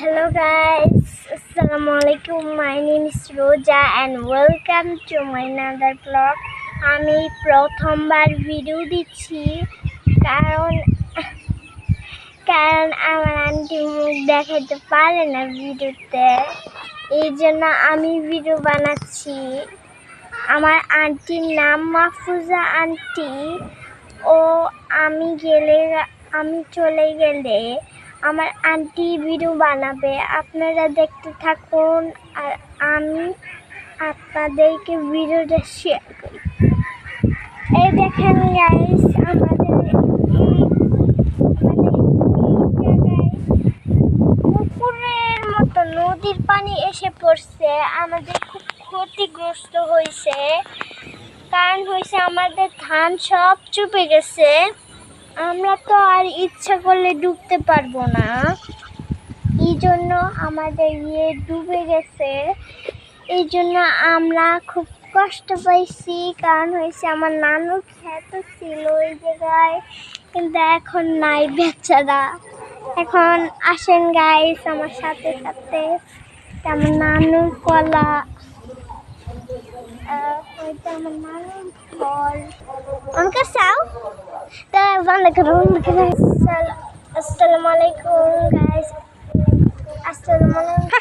Hello guys, Assalamualaikum. My name is Roja and welcome to my another vlog. আমি প্রথমবার video দিচ্ছি কারণ কারণ আমার আন্টি মুখ দেখাতে পারে না ভিডিওতে, এই জন্য আমি ভিডিও বানাচ্ছি। আমার আন্টির নাম মাহফুজা আন্টি। ও আমি চলে গেলে আমার আন্টি ভিডিও বানাবে, আপনারা দেখতে থাকুন আর আমি আপনাদেরকে ভিডিওটা শেয়ার করি। এই দেখেন গাইস, আমাদের জায়গায় পুকুরের মতো নদীর পানি এসে পড়ছে। আমাদের খুব ক্ষতিগ্রস্ত হয়েছে, কারণ হয়েছে আমাদের ধান সব চুপে গেছে। আমরা তো আর ইচ্ছা করলে ডুবতে পারবো না, এই জন্য আমাদের ডুবে গেছে। এই জন্য আমরা খুব কষ্ট পাইছি, কারণ হয়েছে আমার নানুর ক্ষেত ছিল এই জায়গায়, কিন্তু এখন নাই বেচারা। এখন আসেন গাইস আমার সাথে সাথে, আমার নানুর কলা, আমার নানুর ফল আমাকে চাও। Assalamualaikum guys. Assalamualaikum.